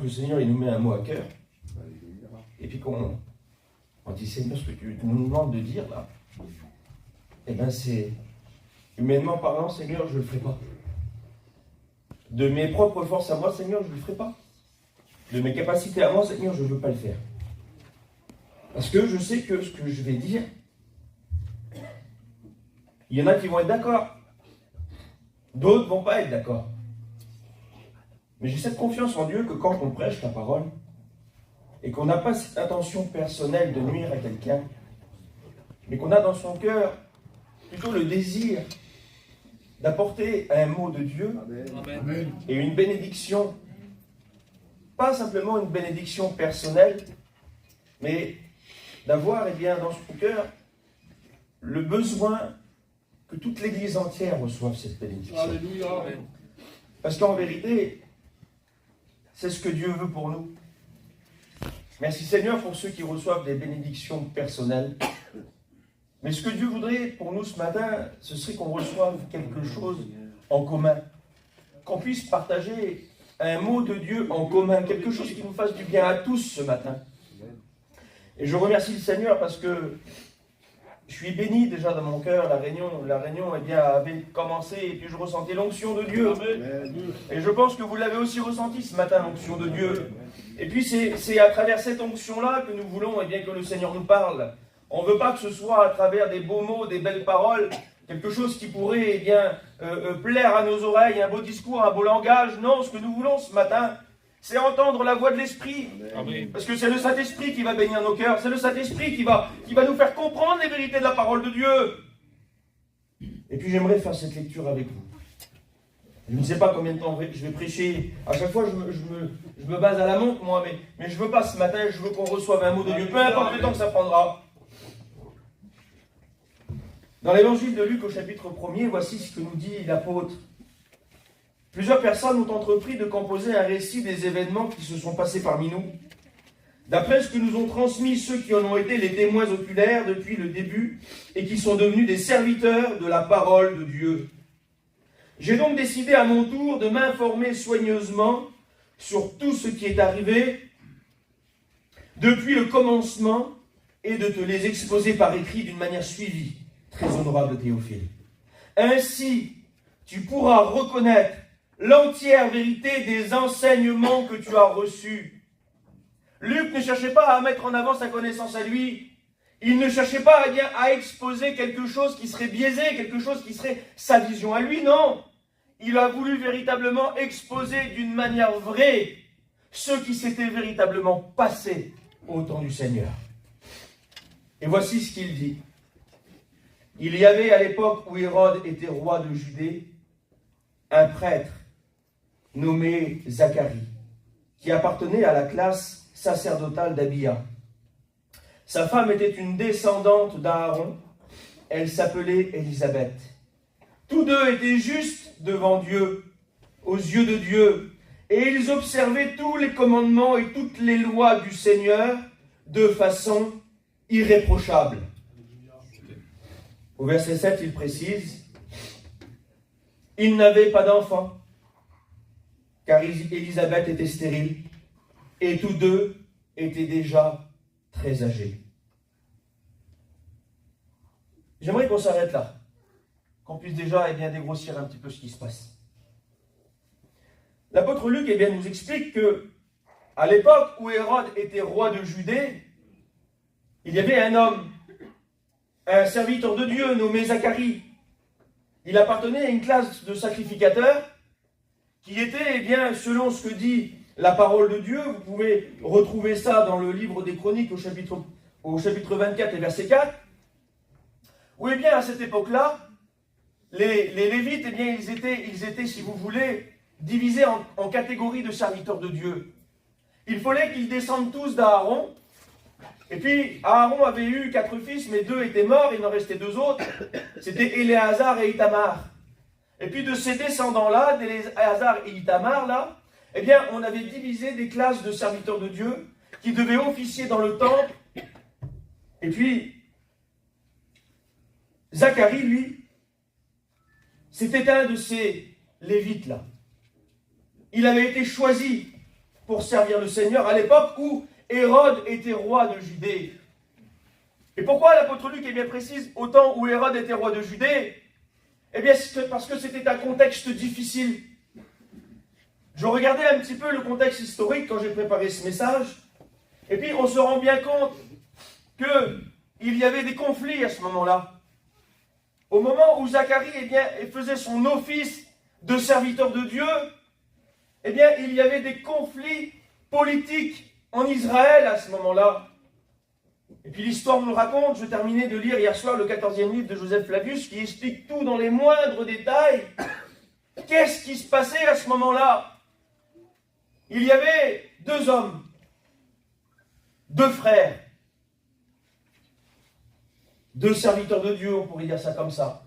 Le Seigneur, il nous met un mot à cœur, et puis on dit, Seigneur, ce que tu nous demandes de dire, là, eh bien, c'est, humainement parlant, Seigneur, je ne le ferai pas. De mes propres forces à moi, Seigneur, je ne le ferai pas. De mes capacités à moi, Seigneur, je ne veux pas le faire. Parce que je sais que ce que je vais dire, il y en a qui vont être d'accord. D'autres ne vont pas être d'accord. Mais j'ai cette confiance en Dieu que quand on prêche la parole, et qu'on n'a pas cette intention personnelle de nuire à quelqu'un, mais qu'on a dans son cœur plutôt le désir d'apporter un mot de Dieu Amen. Et une bénédiction, pas simplement une bénédiction personnelle, mais d'avoir dans son cœur le besoin que toute l'Église entière reçoive cette bénédiction. Alléluia. Parce qu'en vérité, c'est ce que Dieu veut pour nous. Merci Seigneur pour ceux qui reçoivent des bénédictions personnelles. Mais ce que Dieu voudrait pour nous ce matin, ce serait qu'on reçoive quelque chose en commun. Qu'on puisse partager un mot de Dieu en commun. Quelque chose qui nous fasse du bien à tous ce matin. Et je remercie le Seigneur parce que je suis béni déjà dans mon cœur. La réunion eh bien, avait commencé et puis je ressentais l'onction de Dieu. Amen. Et je pense que vous l'avez aussi ressenti ce matin, l'onction de Dieu. Et puis c'est à travers cette onction-là que nous voulons eh bien, que le Seigneur nous parle. On ne veut pas que ce soit à travers des beaux mots, des belles paroles, quelque chose qui pourrait eh bien, plaire à nos oreilles, un beau discours, un beau langage. Non, ce que nous voulons ce matin, c'est entendre la voix de l'Esprit. Parce que c'est le Saint-Esprit qui va bénir nos cœurs. C'est le Saint-Esprit qui va nous faire comprendre les vérités de la parole de Dieu. Et puis j'aimerais faire cette lecture avec vous. Je ne sais pas combien de temps je vais prêcher. À chaque fois, je me base à la montre, moi. Mais je ne veux pas ce matin, je veux qu'on reçoive un mot de Dieu. Peu importe le temps que ça prendra. Dans l'évangile de Luc au chapitre 1er, voici ce que nous dit l'apôtre. Plusieurs personnes ont entrepris de composer un récit des événements qui se sont passés parmi nous. D'après ce que nous ont transmis ceux qui en ont été les témoins oculaires depuis le début et qui sont devenus des serviteurs de la parole de Dieu. J'ai donc décidé à mon tour de m'informer soigneusement sur tout ce qui est arrivé depuis le commencement et de te les exposer par écrit d'une manière suivie, très honorable Théophile. Ainsi, tu pourras reconnaître l'entière vérité des enseignements que tu as reçus. Luc ne cherchait pas à mettre en avant sa connaissance à lui. Il ne cherchait pas à exposer quelque chose qui serait biaisé, quelque chose qui serait sa vision à lui, non. Il a voulu véritablement exposer d'une manière vraie ce qui s'était véritablement passé au temps du Seigneur. Et voici ce qu'il dit. Il y avait à l'époque où Hérode était roi de Judée, un prêtre nommé Zacharie, qui appartenait à la classe sacerdotale d'Abia. Sa femme était une descendante d'Aaron, elle s'appelait Élisabeth. Tous deux étaient justes devant Dieu, aux yeux de Dieu, et ils observaient tous les commandements et toutes les lois du Seigneur de façon irréprochable. Au verset 7, il précise, « Ils n'avaient pas d'enfant, car Élisabeth était stérile, et tous deux étaient déjà très âgés. » J'aimerais qu'on s'arrête là, qu'on puisse déjà dégrossir un petit peu ce qui se passe. L'apôtre Luc nous explique que, à l'époque où Hérode était roi de Judée, il y avait un homme, un serviteur de Dieu nommé Zacharie. Il appartenait à une classe de sacrificateurs qui était, selon ce que dit la parole de Dieu, vous pouvez retrouver ça dans le livre des Chroniques au chapitre 24 et verset 4, où à cette époque-là, les Lévites, ils étaient, si vous voulez, divisés en catégories de serviteurs de Dieu. Il fallait qu'ils descendent tous d'Aaron. Et puis, Aaron avait eu 4 fils, mais 2 étaient morts, il en restait 2 autres. C'était Éléazar et Ithamar. Et puis de ces descendants-là, d'Éléazar et Ithamar, là, on avait divisé des classes de serviteurs de Dieu qui devaient officier dans le temple. Et puis, Zacharie, lui, c'était un de ces Lévites-là. Il avait été choisi pour servir le Seigneur à l'époque où Hérode était roi de Judée. Et pourquoi l'apôtre Luc précise au temps où Hérode était roi de Judée? C'est parce que c'était un contexte difficile. Je regardais un petit peu le contexte historique quand j'ai préparé ce message. Et puis on se rend bien compte qu'il y avait des conflits à ce moment-là. Au moment où Zacharie faisait son office de serviteur de Dieu, il y avait des conflits politiques en Israël à ce moment-là. Et puis l'histoire nous le raconte. Je terminais de lire hier soir le 14e livre de Joseph Flavius qui explique tout dans les moindres détails. Qu'est-ce qui se passait à ce moment-là? Il y avait 2 hommes, 2 frères, 2 serviteurs de Dieu, on pourrait dire ça comme ça.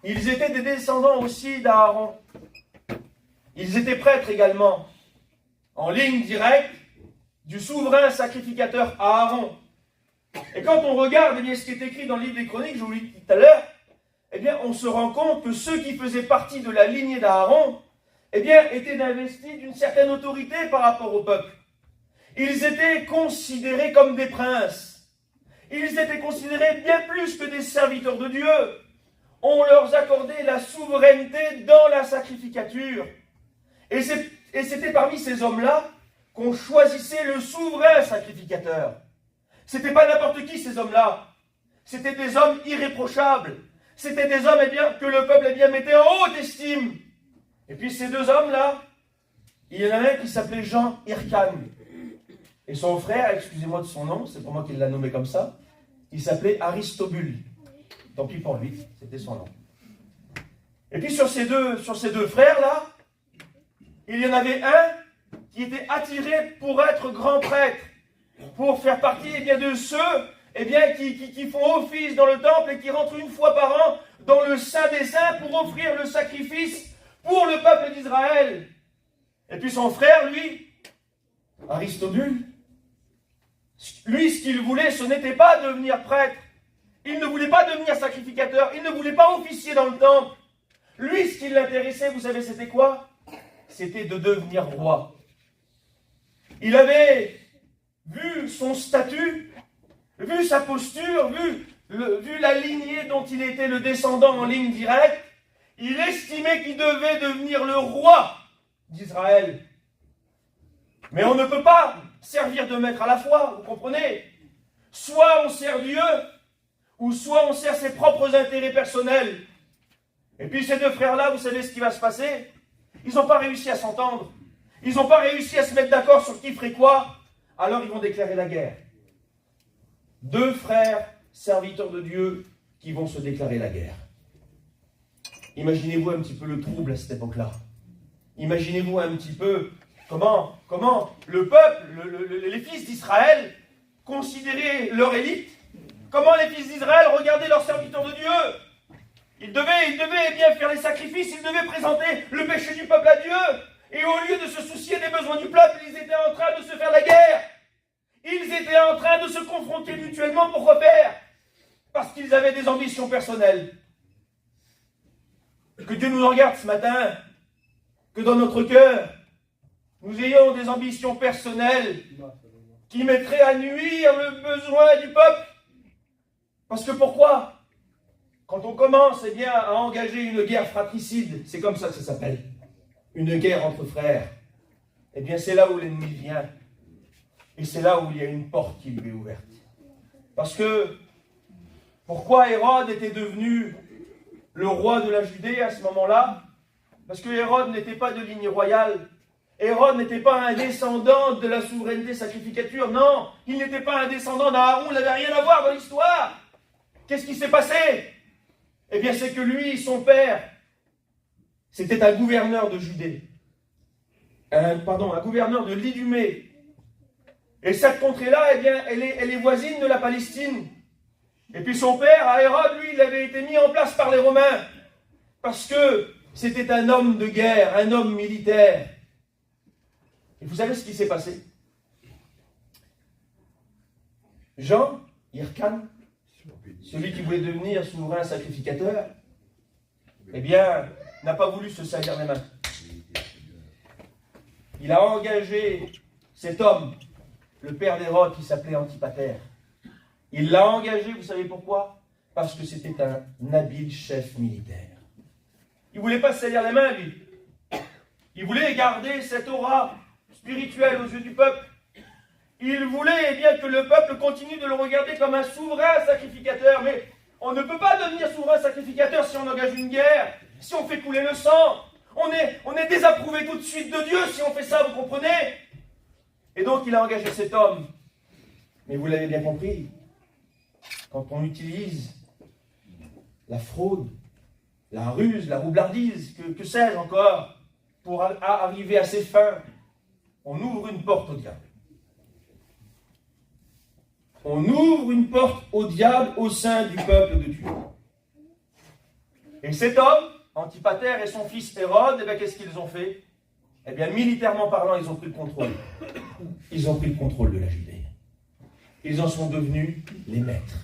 Ils étaient des descendants aussi d'Aaron. Ils étaient prêtres également, en ligne directe du souverain sacrificateur Aaron. Et quand on regarde ce qui est écrit dans le livre des Chroniques, je vous l'ai dit tout à l'heure, on se rend compte que ceux qui faisaient partie de la lignée d'Aaron, étaient investis d'une certaine autorité par rapport au peuple. Ils étaient considérés comme des princes. Ils étaient considérés bien plus que des serviteurs de Dieu. On leur accordait la souveraineté dans la sacrificature. Et c'était parmi ces hommes-là qu'on choisissait le souverain sacrificateur. C'était pas n'importe qui, ces hommes-là. C'était des hommes irréprochables. C'était des hommes que le peuple mettait en haute estime. Et puis ces deux hommes-là, il y en a un qui s'appelait Jean Hyrcan. Et son frère, excusez-moi de son nom, c'est pour moi qu'il l'a nommé comme ça, il s'appelait Aristobule. Tant pis pour lui, c'était son nom. Et puis sur ces deux frères-là, il y en avait un qui était attiré pour être grand prêtre, pour faire partie de ceux qui font office dans le temple et qui rentrent une fois par an dans le Saint des Saints pour offrir le sacrifice pour le peuple d'Israël. Et puis son frère, lui, Aristobule, lui, ce qu'il voulait, ce n'était pas devenir prêtre. Il ne voulait pas devenir sacrificateur. Il ne voulait pas officier dans le temple. Lui, ce qui l'intéressait, vous savez, c'était quoi? C'était de devenir roi. Il avait vu son statut, vu sa posture, vu la lignée dont il était le descendant en ligne directe. Il estimait qu'il devait devenir le roi d'Israël. Mais on ne peut pas servir de maître à la fois, vous comprenez? Soit on sert Dieu, ou soit on sert ses propres intérêts personnels. Et puis ces deux frères-là, vous savez ce qui va se passer? Ils n'ont pas réussi à s'entendre. Ils n'ont pas réussi à se mettre d'accord sur qui ferait quoi. Alors ils vont déclarer la guerre. Deux frères serviteurs de Dieu qui vont se déclarer la guerre. Imaginez-vous un petit peu le trouble à cette époque-là. Imaginez-vous un petit peu comment le peuple, les fils d'Israël, considéraient leur élite. Comment les fils d'Israël regardaient leurs serviteurs de Dieu. Ils devaient bien faire les sacrifices, ils devaient présenter le péché du peuple à Dieu. Et au lieu de se soucier des besoins du peuple, ils étaient en train de se faire la guerre. Ils étaient en train de se confronter mutuellement pour refaire. Parce qu'ils avaient des ambitions personnelles. Que Dieu nous en garde ce matin. Que dans notre cœur, nous ayons des ambitions personnelles qui mettraient à nuire le besoin du peuple. Parce que pourquoi? Quand on commence à engager une guerre fratricide, c'est comme ça que ça s'appelle, une guerre entre frères, c'est là où l'ennemi vient. Et c'est là où il y a une porte qui lui est ouverte. Parce que, pourquoi Hérode était devenu le roi de la Judée à ce moment-là? Parce que Hérode n'était pas de ligne royale. Hérode n'était pas un descendant de la souveraineté sacrificature. Non, il n'était pas un descendant d'Aaron, il n'avait rien à voir dans l'histoire. Qu'est-ce qui s'est passé? C'est que lui, son père, c'était un gouverneur de Judée. Un gouverneur de l'Idumée. Et cette contrée-là, elle est voisine de la Palestine. Et puis son père, à Hérode, lui, il avait été mis en place par les Romains. Parce que c'était un homme de guerre, un homme militaire. Et vous savez ce qui s'est passé? Jean Hyrcan, celui qui voulait devenir souverain sacrificateur, n'a pas voulu se salir les mains. Il a engagé cet homme, le père d'Hérode, qui s'appelait Antipater. Il l'a engagé, vous savez pourquoi? Parce que c'était un habile chef militaire. Il ne voulait pas se salir les mains, lui. Il voulait garder cette aura spirituelle aux yeux du peuple. Il voulait que le peuple continue de le regarder comme un souverain sacrificateur. Mais on ne peut pas devenir souverain sacrificateur si on engage une guerre, si on fait couler le sang. On est désapprouvé tout de suite de Dieu si on fait ça, vous comprenez? Et donc il a engagé cet homme. Mais vous l'avez bien compris, quand on utilise la fraude, la ruse, la roublardise, que sais-je encore, pour arriver à ses fins, on ouvre une porte au diable. On ouvre une porte au diable au sein du peuple de Dieu. Et cet homme, Antipater et son fils Hérode, qu'est-ce qu'ils ont fait? Militairement parlant, ils ont pris le contrôle. Ils ont pris le contrôle de la Judée. Ils en sont devenus les maîtres.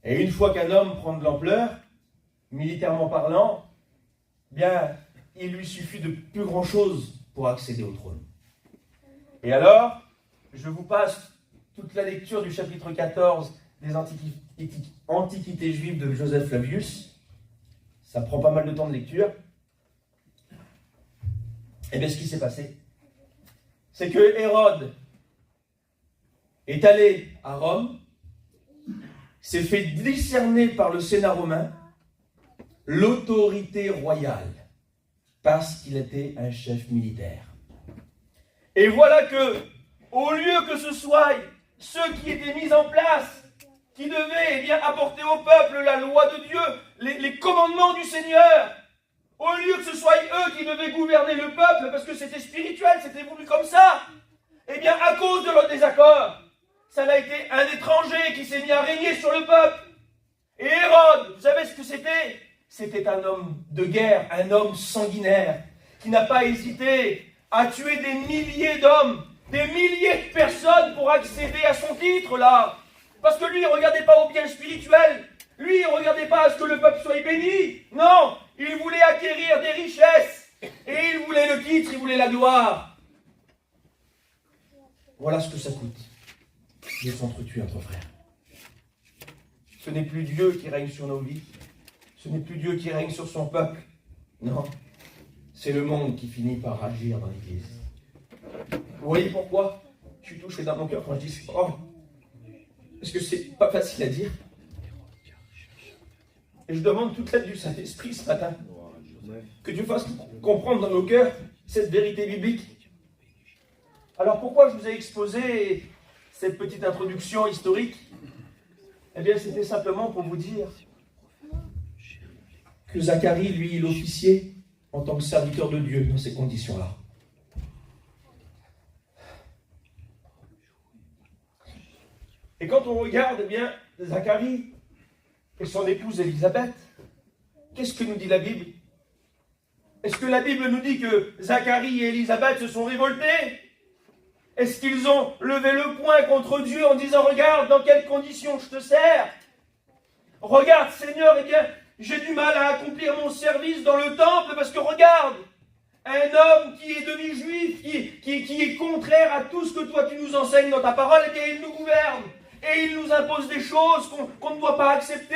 Et une fois qu'un homme prend de l'ampleur, militairement parlant, il lui suffit de plus grand-chose pour accéder au trône. Et alors, je vous passe toute la lecture du chapitre 14 des Antiquités juives de Joseph Flavius. Ça prend pas mal de temps de lecture. Et bien, ce qui s'est passé, c'est que Hérode est allé à Rome, s'est fait décerner par le Sénat romain l'autorité royale, parce qu'il était un chef militaire. Et voilà que, au lieu que ce soit ceux qui étaient mis en place, qui devaient apporter au peuple la loi de Dieu, les commandements du Seigneur, au lieu que ce soit eux qui devaient gouverner le peuple, parce que c'était spirituel, c'était voulu comme ça, eh bien, à cause de leur désaccord, ça a été un étranger qui s'est mis à régner sur le peuple. Et Hérode, vous savez ce que c'était? C'était un homme de guerre, un homme sanguinaire, qui n'a pas hésité à tuer des milliers d'hommes, des milliers de personnes pour accéder à son titre, là. Parce que lui, il ne regardait pas au bien spirituel. Lui, il ne regardait pas à ce que le peuple soit béni. Non, il voulait acquérir des richesses. Et il voulait le titre, il voulait la gloire. Voilà ce que ça coûte de s'entretuer entre frères. Ce n'est plus Dieu qui règne sur nos vies. Ce n'est plus Dieu qui règne sur son peuple. Non, c'est le monde qui finit par agir dans l'Église. Vous voyez pourquoi je suis touché dans mon cœur quand je dis oh, parce que c'est pas facile à dire. Et je demande toute l'aide du Saint-Esprit ce matin, que Dieu fasse comprendre dans nos cœurs cette vérité biblique. Alors pourquoi je vous ai exposé cette petite introduction historique? Eh bien, c'était simplement pour vous dire que Zacharie, lui, il officiait en tant que serviteur de Dieu dans ces conditions-là. Et quand on regarde, eh bien, Zacharie et son épouse Élisabeth, qu'est-ce que nous dit la Bible? Est-ce que la Bible nous dit que Zacharie et Élisabeth se sont révoltés? Est-ce qu'ils ont levé le poing contre Dieu en disant « Regarde dans quelles conditions je te sers. Regarde Seigneur, eh bien, j'ai du mal à accomplir mon service dans le temple parce que regarde, un homme qui est demi-juif, qui est contraire à tout ce que toi tu nous enseignes dans ta parole, eh bien il nous gouverne. Et il nous impose des choses qu'on ne doit pas accepter.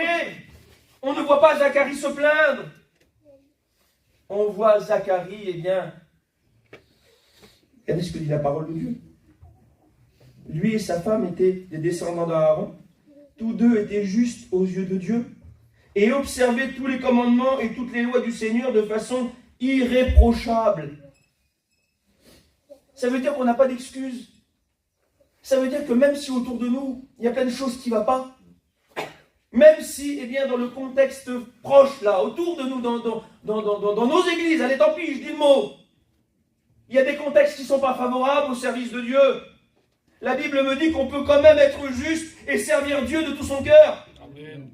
On ne voit pas Zacharie se plaindre. On voit Zacharie, eh bien, regardez ce que dit la parole de Dieu. Lui et sa femme étaient des descendants d'Aaron. Tous deux étaient justes aux yeux de Dieu et observaient tous les commandements et toutes les lois du Seigneur de façon irréprochable. Ça veut dire qu'on n'a pas d'excuses. Ça veut dire que même si autour de nous, il y a plein de choses qui ne vont pas, même si, eh bien, dans le contexte proche, là, autour de nous, dans nos églises, allez, tant pis, je dis le mot, il y a des contextes qui ne sont pas favorables au service de Dieu. La Bible me dit qu'on peut quand même être juste et servir Dieu de tout son cœur. Amen.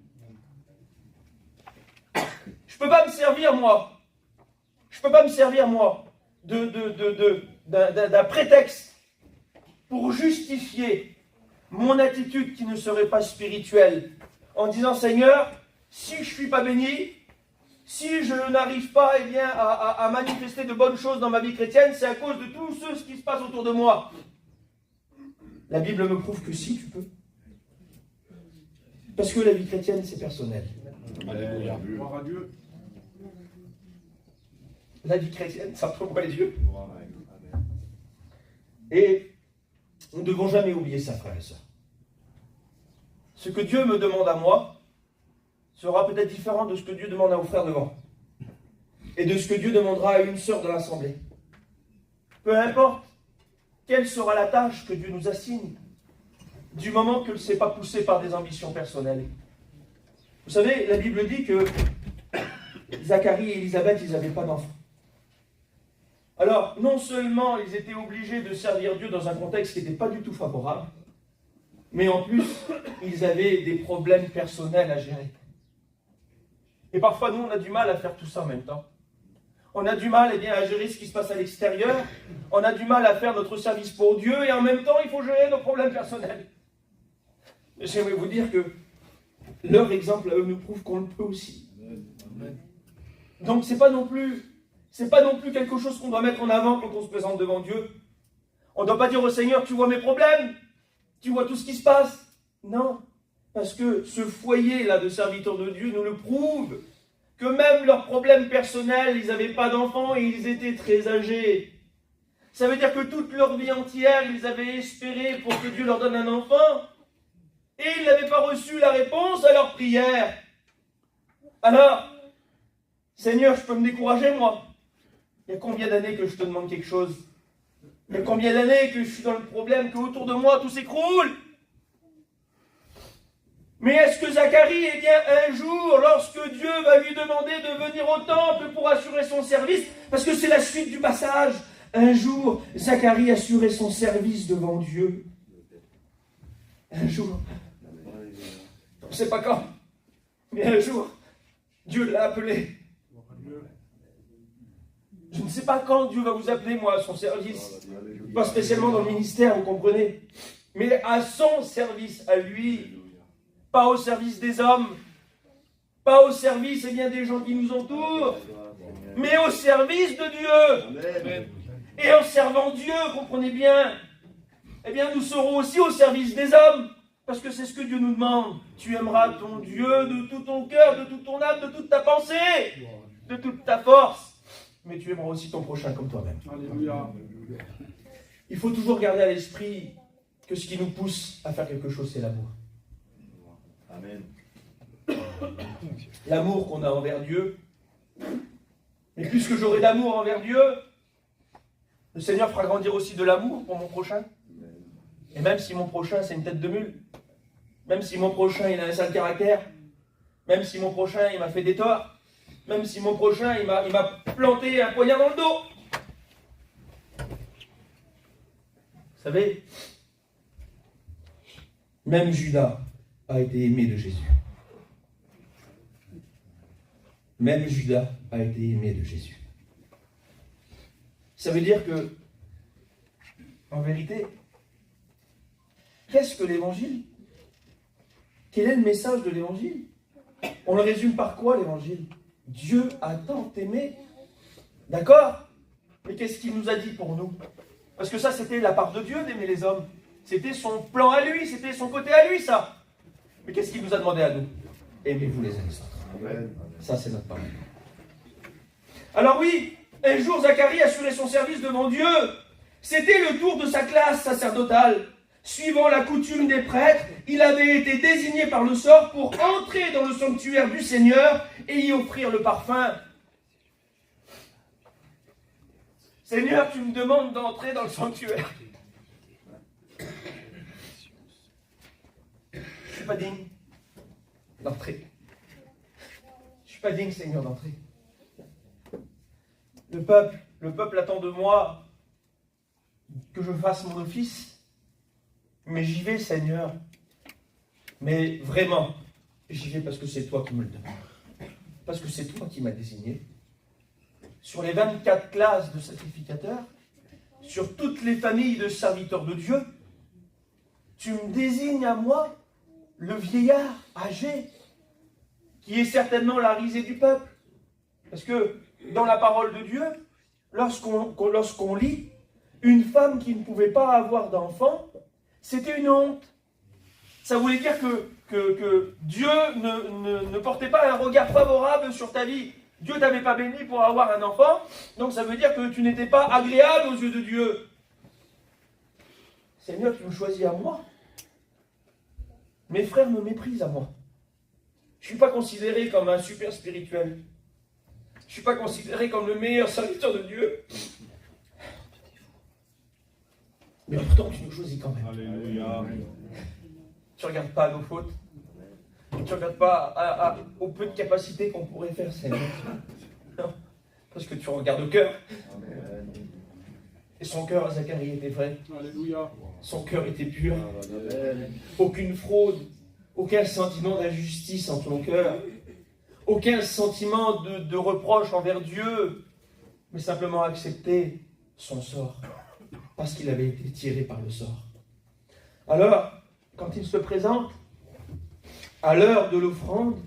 Je ne peux pas me servir, moi. Je ne peux pas me servir, moi, d'un prétexte pour justifier mon attitude qui ne serait pas spirituelle, en disant, Seigneur, si je ne suis pas béni, si je n'arrive pas eh bien, à manifester de bonnes choses dans ma vie chrétienne, c'est à cause de tout ce qui se passe autour de moi. La Bible me prouve que si, tu peux. Parce que la vie chrétienne, c'est personnel. Alléluia. Gloire à Dieu. La vie chrétienne, c'est entre moi et Dieu. Et nous ne devons jamais oublier ça, frères et sœurs. Ce que Dieu me demande à moi sera peut-être différent de ce que Dieu demande à vos frères devant. Et de ce que Dieu demandera à une sœur de l'assemblée. Peu importe quelle sera la tâche que Dieu nous assigne, du moment que ce n'est pas poussé par des ambitions personnelles. Vous savez, la Bible dit que Zacharie et Élisabeth, ils n'avaient pas d'enfants. Alors, non seulement ils étaient obligés de servir Dieu dans un contexte qui n'était pas du tout favorable, mais en plus, ils avaient des problèmes personnels à gérer. Et parfois, nous, on a du mal à faire tout ça en même temps. On a du mal à gérer ce qui se passe à l'extérieur. On a du mal à faire notre service pour Dieu. Et en même temps, il faut gérer nos problèmes personnels. J'aimerais vous dire que leur exemple à eux nous prouve qu'on le peut aussi. Donc, c'est pas non plus quelque chose qu'on doit mettre en avant quand on se présente devant Dieu. On ne doit pas dire au Seigneur, tu vois mes problèmes, tu vois tout ce qui se passe. Non, parce que ce foyer-là de serviteurs de Dieu nous le prouve, que même leurs problèmes personnels, ils n'avaient pas d'enfants et ils étaient très âgés. Ça veut dire que toute leur vie entière, ils avaient espéré pour que Dieu leur donne un enfant, et ils n'avaient pas reçu la réponse à leur prière. Alors, Seigneur, je peux me décourager, moi? Il y a combien d'années que je te demande quelque chose? Il y a combien d'années que je suis dans le problème, qu'autour de moi, tout s'écroule? Mais est-ce que Zacharie, eh bien, un jour, lorsque Dieu va lui demander de venir au temple pour assurer son service, parce que c'est la suite du passage, un jour, Zacharie assurait son service devant Dieu. Un jour. On ne sait pas quand, mais un jour, Dieu l'a appelé. Je ne sais pas quand Dieu va vous appeler, moi, à son service. Pas spécialement dans le ministère, vous comprenez. Mais à son service, à lui. Pas au service des hommes. Pas au service, eh bien, des gens qui nous entourent. Mais au service de Dieu. Amen. Et en servant Dieu, comprenez bien, eh bien, nous serons aussi au service des hommes. Parce que c'est ce que Dieu nous demande. Tu aimeras ton Dieu de tout ton cœur, de toute ton âme, de toute ta pensée, de toute ta force. Mais tu aimeras aussi ton prochain comme toi-même. Alléluia. Il faut toujours garder à l'esprit que ce qui nous pousse à faire quelque chose, c'est l'amour. Amen. L'amour qu'on a envers Dieu. Et puisque j'aurai d'amour envers Dieu, le Seigneur fera grandir aussi de l'amour pour mon prochain. Et même si mon prochain, c'est une tête de mule, même si mon prochain, il a un sale caractère, même si mon prochain, il m'a fait des torts, même si mon prochain, il m'a planté un poignard dans le dos. Vous savez, même Judas a été aimé de Jésus. Même Judas a été aimé de Jésus. Ça veut dire que, en vérité, qu'est-ce que l'Évangile? Quel est le message de l'Évangile? On le résume par quoi, l'Évangile? Dieu a tant aimé. D'accord? Mais qu'est-ce qu'il nous a dit pour nous? Parce que ça, c'était la part de Dieu d'aimer les hommes. C'était son plan à lui, c'était son côté à lui, ça. Mais qu'est-ce qu'il nous a demandé à nous? Aimez-vous les uns les autres. Amen. Ça, c'est notre parole. Alors oui, un jour, Zacharie assurait son service devant Dieu. C'était le tour de sa classe sacerdotale. Suivant la coutume des prêtres, il avait été désigné par le sort pour entrer dans le sanctuaire du Seigneur et y offrir le parfum. Seigneur, tu me demandes d'entrer dans le sanctuaire. Je ne suis pas digne d'entrer. Je ne suis pas digne, Seigneur, d'entrer. Le peuple attend de moi que je fasse mon office. Mais j'y vais, Seigneur. Mais vraiment, j'y vais parce que c'est toi qui me le demandes. Parce que c'est toi qui m'as désigné. Sur les 24 classes de sacrificateurs, sur toutes les familles de serviteurs de Dieu, tu me désignes à moi, le vieillard âgé, qui est certainement la risée du peuple. Parce que dans la parole de Dieu, lorsqu'on lit, une femme qui ne pouvait pas avoir d'enfant, c'était une honte. Ça voulait dire que Dieu ne portait pas un regard favorable sur ta vie. Dieu ne t'avait pas béni pour avoir un enfant, donc ça veut dire que tu n'étais pas agréable aux yeux de Dieu. Seigneur, tu me choisis à moi. Mes frères me méprisent à moi. Je ne suis pas considéré comme un super spirituel. Je ne suis pas considéré comme le meilleur serviteur de Dieu. Mais pourtant, tu nous choisis quand même. Alléluia. Tu ne regardes pas à nos fautes. Tu ne regardes pas au peu de capacités qu'on pourrait faire, Seigneur. Non, parce que tu regardes au cœur. Et son cœur à Zacharie était vrai. Alléluia. Son cœur était pur. Aucune fraude, aucun sentiment d'injustice en ton cœur. Aucun sentiment de reproche envers Dieu. Mais simplement accepter son sort. Parce qu'il avait été tiré par le sort. Alors, quand il se présente, à l'heure de l'offrande,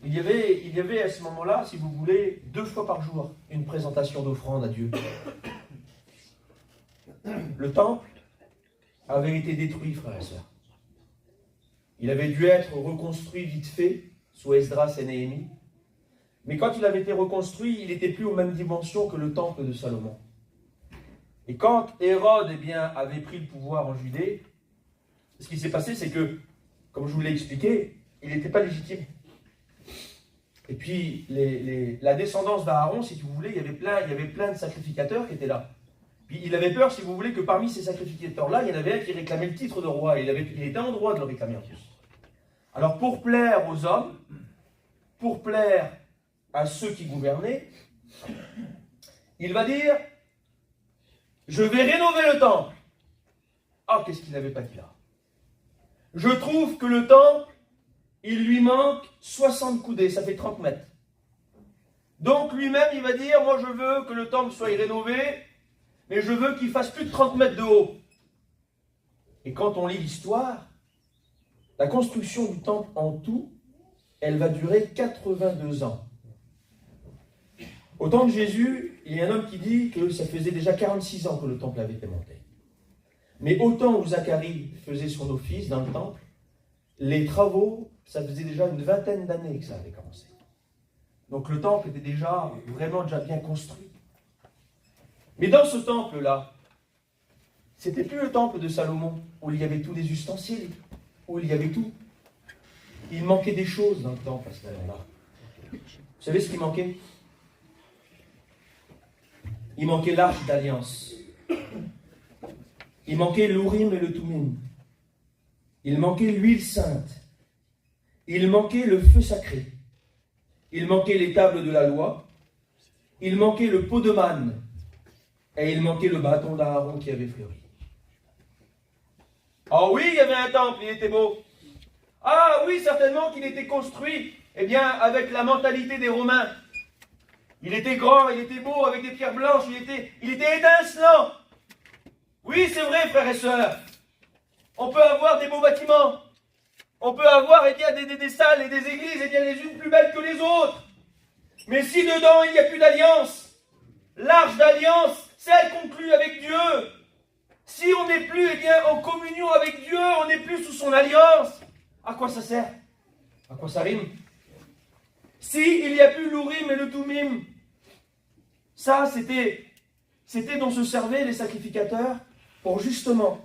il y avait à ce moment-là, si vous voulez, 2 fois par jour, une présentation d'offrande à Dieu. le temple avait été détruit, frères et sœurs. Il avait dû être reconstruit vite fait, sous Esdras et Néhémie. Mais quand il avait été reconstruit, il n'était plus aux mêmes dimensions que le temple de Salomon. Et quand Hérode avait pris le pouvoir en Judée, ce qui s'est passé, c'est que, comme je vous l'ai expliqué, il n'était pas légitime. Et puis, la descendance d'Aaron, si vous voulez, il y avait plein de sacrificateurs qui étaient là. Puis il avait peur, si vous voulez, que parmi ces sacrificateurs-là, il y en avait un qui réclamait le titre de roi. Il était en droit de le réclamer en plus. Alors, pour plaire aux hommes, pour plaire à ceux qui gouvernaient, il va dire, je vais rénover le temple. Ah, qu'est-ce qu'il n'avait pas dit là? Je trouve que le temple, il lui manque 60 coudées, ça fait 30 mètres. Donc lui-même, il va dire, moi je veux que le temple soit rénové, mais je veux qu'il fasse plus de 30 mètres de haut. Et quand on lit l'histoire, la construction du temple en tout, elle va durer 82 ans. Au temps de Jésus, il y a un homme qui dit que ça faisait déjà 46 ans que le temple avait été monté. Mais au temps où Zacharie faisait son office dans le temple, les travaux, ça faisait déjà une vingtaine d'années que ça avait commencé. Donc le temple était vraiment bien construit. Mais dans ce temple-là, c'était plus le temple de Salomon, où il y avait tous les ustensiles, où il y avait tout. Il manquait des choses dans le temple à ce moment-là. Vous savez ce qui manquait? Il manquait l'arche d'alliance. Il manquait l'Urim et le Thummim. Il manquait l'huile sainte. Il manquait le feu sacré. Il manquait les tables de la loi. Il manquait le pot de manne. Et il manquait le bâton d'Aaron qui avait fleuri. Ah oui, il y avait un temple, il était beau. Ah oui, certainement qu'il était construit, avec la mentalité des Romains. Il était grand, il était beau, avec des pierres blanches, il était étincelant. Oui, c'est vrai, frères et sœurs. On peut avoir des beaux bâtiments. On peut avoir des salles et des églises les unes plus belles que les autres. Mais si dedans il n'y a plus d'alliance, l'arche d'alliance, celle conclue avec Dieu, si on n'est plus en communion avec Dieu, on n'est plus sous son alliance, à quoi ça sert? À quoi ça rime? Si il n'y a plus l'Urim et le Thummim, ça c'était dont se servaient les sacrificateurs pour justement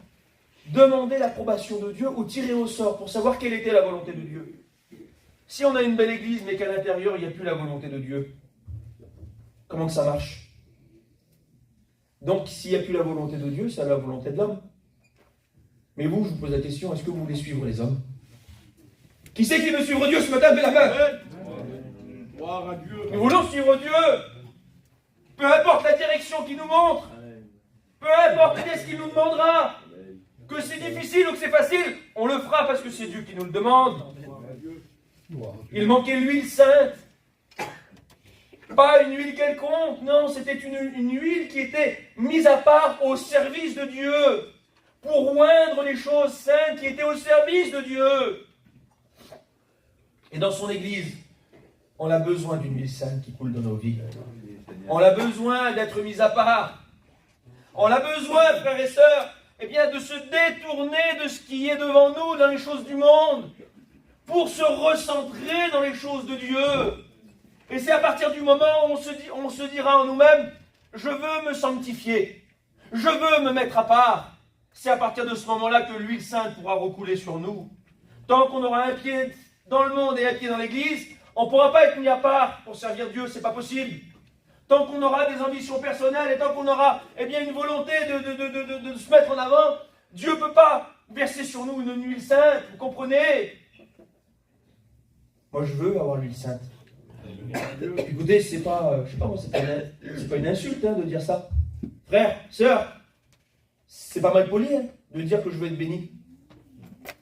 demander l'approbation de Dieu ou tirer au sort pour savoir quelle était la volonté de Dieu. Si on a une belle église mais qu'à l'intérieur il n'y a plus la volonté de Dieu, comment que ça marche? Donc s'il n'y a plus la volonté de Dieu, c'est la volonté de l'homme. Mais vous, je vous pose la question, est-ce que vous voulez suivre les hommes? Qui c'est qui veut suivre Dieu ce matin? Levez la main. Gloire à Dieu. Nous voulons suivre Dieu. Peu importe la direction qu'il nous montre. Peu importe ce qu'il nous demandera. Que c'est difficile ou que c'est facile, on le fera parce que c'est Dieu qui nous le demande. Il manquait l'huile sainte. Pas une huile quelconque, non, c'était une huile qui était mise à part au service de Dieu. Pour oindre les choses saintes qui étaient au service de Dieu. Et dans son église, on a besoin d'une huile sainte qui coule dans nos vies. On a besoin d'être mis à part. On a besoin, frères et sœurs, de se détourner de ce qui est devant nous dans les choses du monde pour se recentrer dans les choses de Dieu. Et c'est à partir du moment où on se dira en nous-mêmes, je veux me sanctifier, je veux me mettre à part. C'est à partir de ce moment-là que l'huile sainte pourra recouler sur nous. Tant qu'on aura un pied dans le monde et un pied dans l'église, on ne pourra pas être mis à part pour servir Dieu, c'est pas possible. Tant qu'on aura des ambitions personnelles et tant qu'on aura une volonté de se mettre en avant, Dieu ne peut pas verser sur nous une huile sainte, vous comprenez? Moi je veux avoir l'huile sainte. Écoutez, c'est pas, c'est pas une insulte de dire ça. Frère, sœur, c'est pas mal poli de dire que je veux être béni.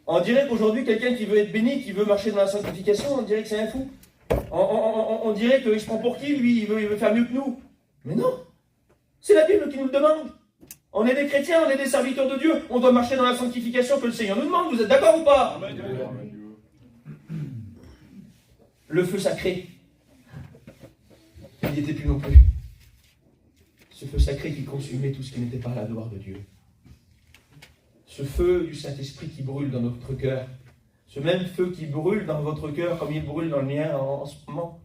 On dirait qu'aujourd'hui, quelqu'un qui veut être béni, qui veut marcher dans la sanctification, on dirait que c'est un fou. On dirait qu'il se prend pour qui, lui, il veut faire mieux que nous. Mais non, c'est la Bible qui nous le demande. On est des chrétiens, on est des serviteurs de Dieu, on doit marcher dans la sanctification que le Seigneur nous demande. Vous êtes d'accord ou pas? Le feu sacré, il n'y était plus non plus. Ce feu sacré qui consumait tout ce qui n'était pas la gloire de Dieu. Ce feu du Saint-Esprit qui brûle dans notre cœur. Ce même feu qui brûle dans votre cœur comme il brûle dans le mien en ce moment.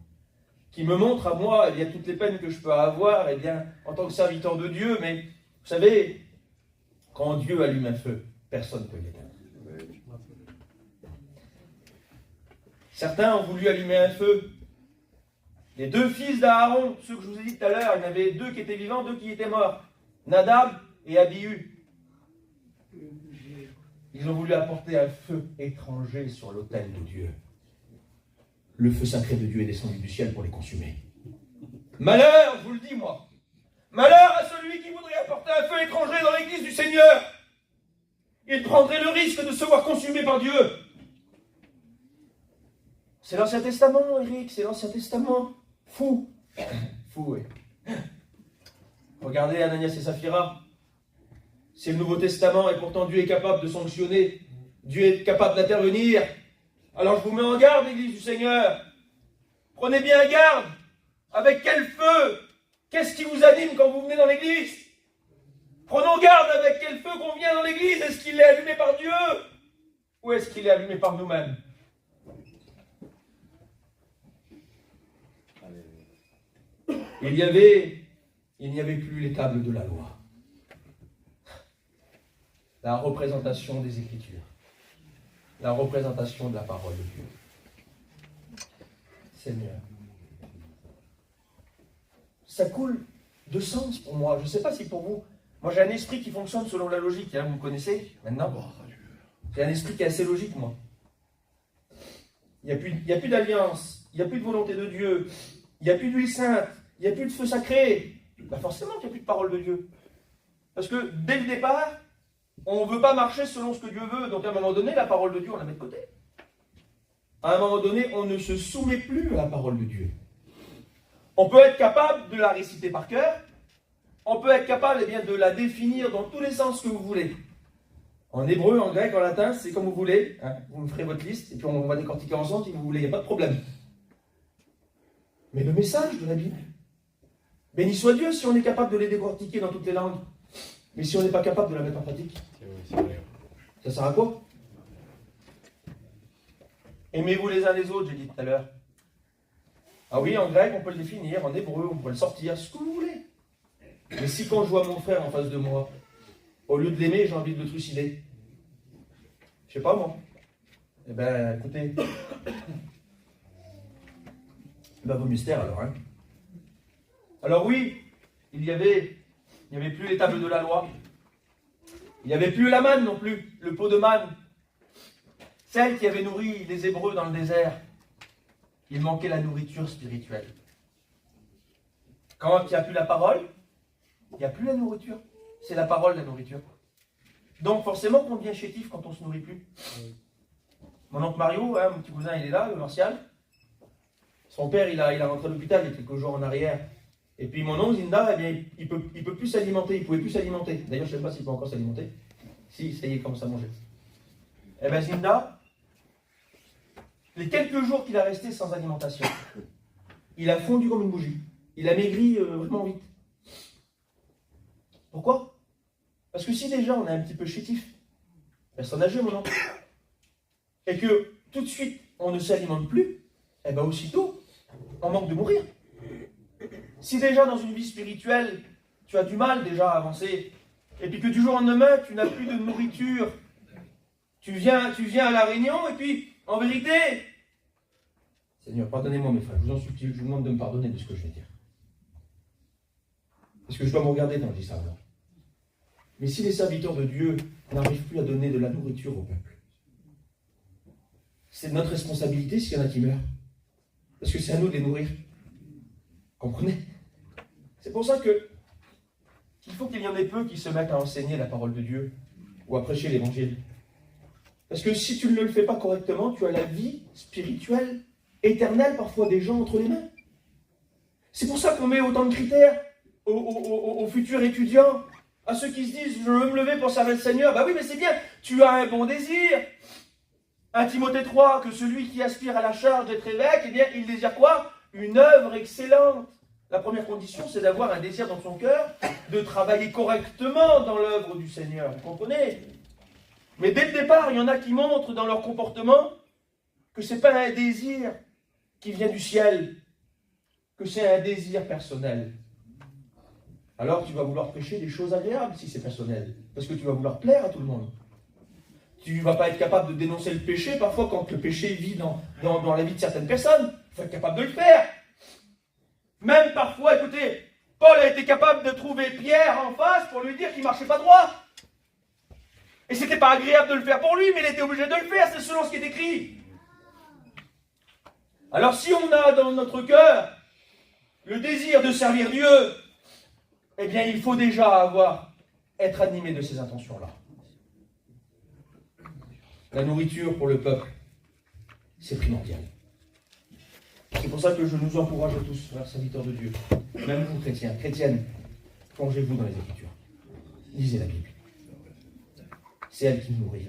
Qui me montre à moi eh bien, toutes les peines que je peux avoir eh bien, en tant que serviteur de Dieu. Mais vous savez, quand Dieu allume un feu, personne ne peut l'éteindre. Certains ont voulu allumer un feu. Les deux fils d'Aaron, ceux que je vous ai dit tout à l'heure, il y en avait deux qui étaient vivants, deux qui étaient morts. Nadab et Abihu. Ils ont voulu apporter un feu étranger sur l'autel de Dieu. Le feu sacré de Dieu est descendu du ciel pour les consumer. Malheur, je vous le dis moi. Malheur à celui qui voudrait apporter un feu étranger dans l'église du Seigneur. Il prendrait le risque de se voir consumé par Dieu. C'est l'Ancien Testament, Eric, c'est l'Ancien Testament. Fou. Fou, oui. Regardez Ananias et Saphira. C'est le Nouveau Testament et pourtant Dieu est capable de sanctionner. Dieu est capable d'intervenir. Alors je vous mets en garde, l'Église du Seigneur. Prenez bien garde. Avec quel feu? Qu'est-ce qui vous anime quand vous venez dans l'Église? Prenons garde avec quel feu qu'on vient dans l'Église. Est-ce qu'il est allumé par Dieu? Ou est-ce qu'il est allumé par nous-mêmes? Il n'y avait plus les tables de la loi. La représentation des Écritures. La représentation de la parole de Dieu. Seigneur. Ça coule de sens pour moi. Je ne sais pas si pour vous. Moi, j'ai un esprit qui fonctionne selon la logique. Hein, vous me connaissez maintenant? J'ai un esprit qui est assez logique, moi. Il n'y a plus d'alliance. Il n'y a plus de volonté de Dieu. Il n'y a plus d'huile sainte. Il n'y a plus de feu sacré. Ben forcément qu'il n'y a plus de parole de Dieu. Parce que dès le départ, on ne veut pas marcher selon ce que Dieu veut. Donc à un moment donné, la parole de Dieu, on la met de côté. À un moment donné, on ne se soumet plus à la parole de Dieu. On peut être capable de la réciter par cœur. On peut être capable eh bien, de la définir dans tous les sens que vous voulez. En hébreu, en grec, en latin, c'est comme vous voulez. Hein. Vous me ferez votre liste et puis on va décortiquer ensemble si vous voulez. Il n'y a pas de problème. Mais le message de la Bible, béni soit Dieu si on est capable de les décortiquer dans toutes les langues. Mais si on n'est pas capable de la mettre en pratique, ça sert à quoi? Aimez-vous les uns les autres, j'ai dit tout à l'heure. Ah oui, en grec, on peut le définir, en hébreu, on peut le sortir, ce que vous voulez. Mais si quand je vois mon frère en face de moi, au lieu de l'aimer, j'ai envie de le trucider. Je sais pas moi. Eh ben, écoutez. Ben, vos mystères alors, hein. Alors oui, il n'y avait plus les tables de la loi. Il n'y avait plus la manne non plus, le pot de manne. Celle qui avait nourri les Hébreux dans le désert. Il manquait la nourriture spirituelle. Quand il n'y a plus la parole, il n'y a plus la nourriture. C'est la parole, la nourriture. Donc forcément qu'on devient chétif quand on ne se nourrit plus. Mon oncle Mario, hein, mon petit cousin, il est là, le Martial. Son père, il a rentré à l'hôpital il y a quelques jours en arrière. Et puis mon oncle Zinda, eh bien, il peut plus s'alimenter, il ne pouvait plus s'alimenter. D'ailleurs, je ne sais pas s'il peut encore s'alimenter. Si, ça y est, il commence à manger. Eh bien Zinda, les quelques jours qu'il a resté sans alimentation, il a fondu comme une bougie. Il a maigri vraiment vite. Pourquoi? Parce que si déjà on est un petit peu chétif, personne âgé mon oncle, et que tout de suite on ne s'alimente plus, eh bien aussitôt, on manque de mourir. Si déjà dans une vie spirituelle, tu as du mal déjà à avancer, et puis que du jour au lendemain, tu n'as plus de nourriture, tu viens à la réunion, et puis, en vérité, Seigneur, pardonnez-moi mes frères, je vous en supplie, je vous demande de me pardonner de ce que je vais dire. Parce que je dois me regarder quand je dis ça alors. Mais si les serviteurs de Dieu n'arrivent plus à donner de la nourriture au peuple, c'est notre responsabilité s'il y en a qui meurent. Parce que c'est à nous de les nourrir. Comprenez? C'est pour ça qu'il faut qu'il y en ait peu qui se mettent à enseigner la parole de Dieu ou à prêcher l'évangile. Parce que si tu ne le fais pas correctement, tu as la vie spirituelle, éternelle, parfois des gens entre les mains. C'est pour ça qu'on met autant de critères aux futurs étudiants, à ceux qui se disent « je veux me lever pour servir le Seigneur ». Bah oui, mais c'est bien, tu as un bon désir. 1 Timothée 3, que celui qui aspire à la charge d'être évêque, eh bien, il désire quoi? Une œuvre excellente. La première condition, c'est d'avoir un désir dans son cœur de travailler correctement dans l'œuvre du Seigneur. Vous comprenez? Mais dès le départ, il y en a qui montrent dans leur comportement que ce n'est pas un désir qui vient du ciel, que c'est un désir personnel. Alors tu vas vouloir prêcher des choses agréables si c'est personnel, parce que tu vas vouloir plaire à tout le monde. Tu ne vas pas être capable de dénoncer le péché, parfois quand le péché vit dans la vie de certaines personnes. Il faut être capable de le faire. Même parfois, écoutez, Paul a été capable de trouver Pierre en face pour lui dire qu'il ne marchait pas droit. Et ce n'était pas agréable de le faire pour lui, mais il était obligé de le faire, c'est selon ce qui est écrit. Alors si on a dans notre cœur le désir de servir Dieu, eh bien il faut déjà être animé de ces intentions-là. La nourriture pour le peuple, c'est primordial. C'est pour ça que je nous encourage tous, frères serviteurs de Dieu, même vous chrétiens, chrétiennes, plongez-vous dans les Écritures. Lisez la Bible. C'est elle qui nous nourrit.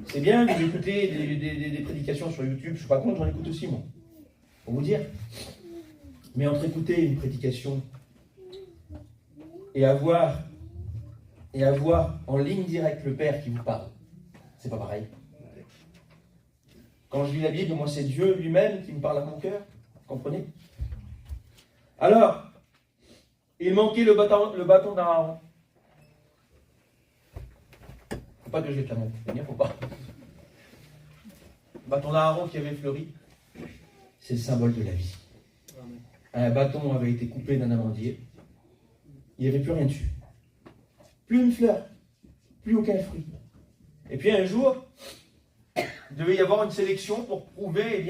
C'est bien que d'écouter des prédications sur YouTube, je ne suis pas contre, j'en écoute aussi moi, pour vous dire. Mais entre écouter une prédication et avoir en ligne directe le Père qui vous parle, c'est pas pareil. Quand je lis la Bible, moi c'est Dieu lui-même qui me parle à mon cœur. Vous comprenez? Alors, il manquait le bâton d'Aaron. Faut pas que je jette la montre. Faut pas. Le bâton d'Aaron qui avait fleuri, c'est le symbole de la vie. Un bâton avait été coupé d'un amandier. Il n'y avait plus rien dessus. Plus une fleur. Plus aucun fruit. Et puis un jour, il devait y avoir une sélection pour prouver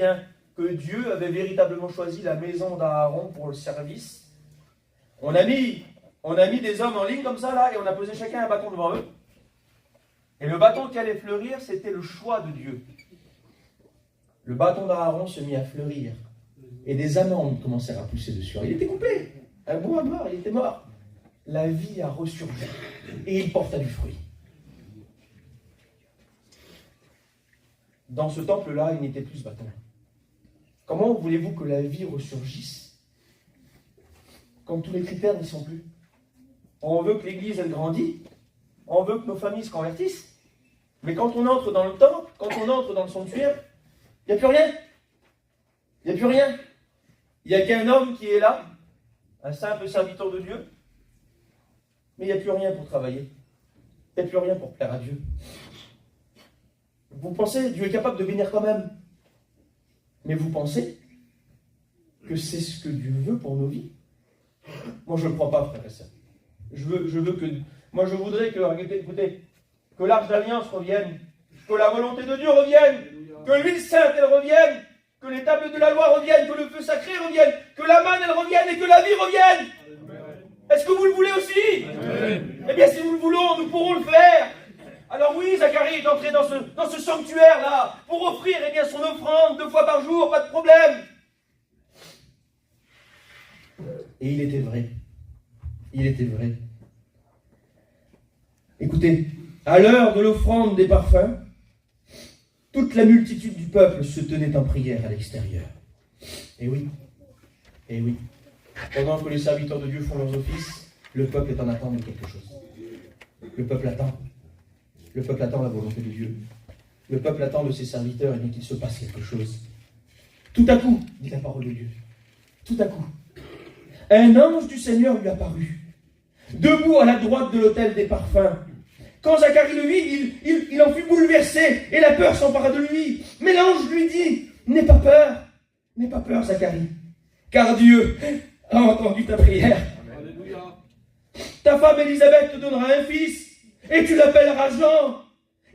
que Dieu avait véritablement choisi la maison d'Aaron pour le service. On a mis des hommes en ligne comme ça, là, et on a posé chacun un bâton devant eux. Et le bâton qui allait fleurir, c'était le choix de Dieu. Le bâton d'Aaron se mit à fleurir. Et des amandes commencèrent à pousser dessus. Il était coupé. Un bout à mort, il était mort. La vie a ressurgi. Et il porta du fruit. Dans ce temple-là, il n'était plus ce bâton. Comment voulez-vous que la vie ressurgisse quand tous les critères n'y sont plus? On veut que l'Église, elle grandisse. On veut que nos familles se convertissent. Mais quand on entre dans le temple, quand on entre dans le sanctuaire, il n'y a plus rien. Il n'y a plus rien. Il n'y a qu'un homme qui est là, un simple serviteur de Dieu. Mais il n'y a plus rien pour travailler. Il n'y a plus rien pour plaire à Dieu. Vous pensez, Dieu est capable de bénir quand même. Mais vous pensez que c'est ce que Dieu veut pour nos vies? Moi, je ne le crois pas, frère et sœur. Moi, je voudrais écoutez, que l'Arche d'Alliance revienne, que la volonté de Dieu revienne, que l'huile sainte, elle revienne, que les tables de la loi reviennent, que le feu sacré revienne, que la manne, elle revienne et que la vie revienne. Est-ce que vous le voulez aussi? Amen. Eh bien, si nous le voulons, nous pourrons le faire. Alors oui, Zacharie est entré dans ce sanctuaire-là pour offrir son offrande 2 fois par jour, pas de problème. Et il était vrai. Il était vrai. Écoutez, à l'heure de l'offrande des parfums, toute la multitude du peuple se tenait en prière à l'extérieur. Et oui, pendant que les serviteurs de Dieu font leurs offices, le peuple est en attente de quelque chose. Le peuple attend. Le peuple attend la volonté de Dieu. Le peuple attend de ses serviteurs qu'il se passe quelque chose. Tout à coup, dit la parole de Dieu, tout à coup, un ange du Seigneur lui apparut, debout à la droite de l'autel des parfums. Quand Zacharie le vit, il en fut bouleversé et la peur s'empara de lui. Mais l'ange lui dit, n'aie pas peur, Zacharie, car Dieu a entendu ta prière. Alléluia. Ta femme Élisabeth te donnera un fils et tu l'appelleras Jean.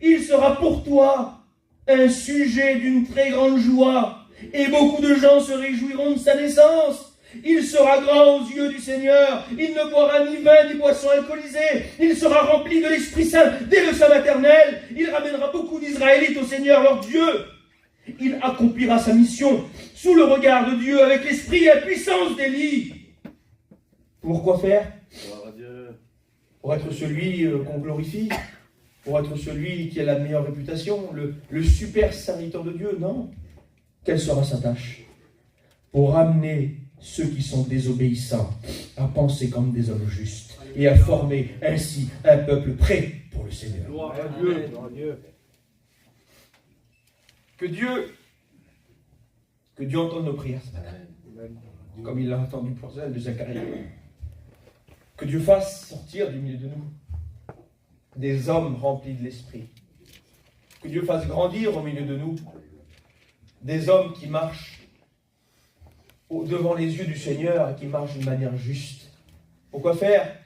Il sera pour toi un sujet d'une très grande joie et beaucoup de gens se réjouiront de sa naissance. Il sera grand aux yeux du Seigneur. Il ne boira ni vin ni boisson alcoolisée. Il sera rempli de l'Esprit Saint dès le sein maternel. Il ramènera beaucoup d'Israélites au Seigneur leur Dieu. Il accomplira sa mission sous le regard de Dieu avec l'esprit et la puissance d'Élie. Pour quoi faire? Pour être celui qu'on glorifie, pour être celui qui a la meilleure réputation, le super serviteur de Dieu? Non. Quelle sera sa tâche? Pour ramener ceux qui sont désobéissants, à penser comme des hommes justes et à former ainsi un peuple prêt pour le Seigneur. Gloire à Dieu. Que Dieu entende nos prières ce matin, comme il l'a entendu pour celle de Zacharie. Que Dieu fasse sortir du milieu de nous des hommes remplis de l'Esprit. Que Dieu fasse grandir au milieu de nous des hommes qui marchent devant les yeux du Seigneur et qui marchent d'une manière juste. Pourquoi faire?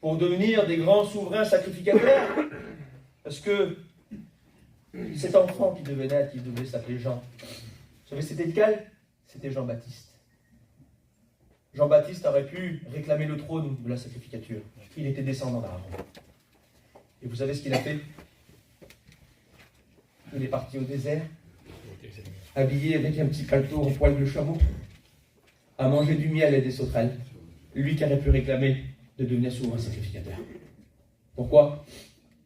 Pour devenir des grands souverains sacrificateurs. Parce que cet enfant qui devait naître, il devait s'appeler Jean. Vous savez, c'était lequel? C'était Jean-Baptiste. Jean-Baptiste aurait pu réclamer le trône de la sacrificature. Il était descendant d'Aaron. Et vous savez ce qu'il a fait? Il est parti au désert, habillé avec un petit paletot en poil de chameau, à manger du miel et des sauterelles. Lui qui aurait pu réclamer de devenir souverain sacrificateur. Pourquoi?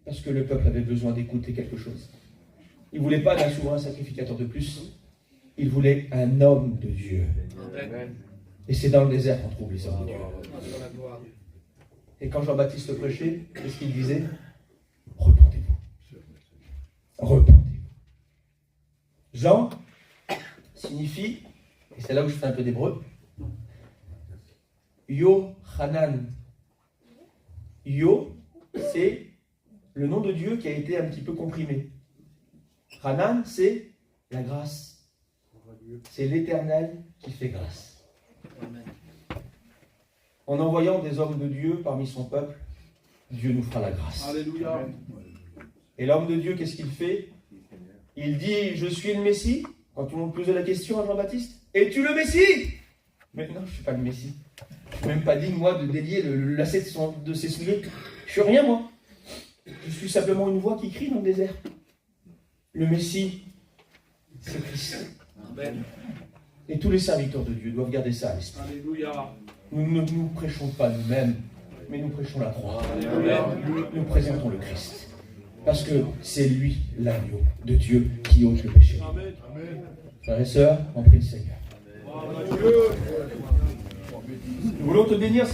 Parce que le peuple avait besoin d'écouter quelque chose. Il ne voulait pas d'un souverain sacrificateur de plus. Il voulait un homme de Dieu. Et c'est dans le désert qu'on trouve les hommes de Dieu. Et quand Jean-Baptiste prêchait, qu'est-ce qu'il disait? Repentez-vous. Repentez-vous. Jean signifie, et c'est là où je fais un peu d'hébreu, Yohanan. Yo, c'est le nom de Dieu qui a été un petit peu comprimé. Hanan, c'est la grâce. C'est l'Éternel qui fait grâce. En envoyant des hommes de Dieu parmi son peuple, Dieu nous fera la grâce. Alléluia. Et l'homme de Dieu, qu'est-ce qu'il fait? Il dit, je suis le Messie. Quand tout le monde posait la question à Jean-Baptiste, es-tu le Messie? Mais non, je ne suis pas le Messie. Je ne suis même pas digne, moi, de délier le lacet de ses souliers. Je ne suis rien, moi. Je suis simplement une voix qui crie dans le désert. Le Messie, c'est Christ. Amen. Et tous les serviteurs de Dieu doivent garder ça à l'esprit. Alléluia. Nous ne nous prêchons pas nous-mêmes, mais nous prêchons la croix. Alléluia. Nous présentons le Christ. Parce que c'est lui, l'agneau de Dieu, qui ôte le péché. Amen. Frères et sœurs, en prie le Seigneur. Gloire à Dieu. Nous voulons te bénir.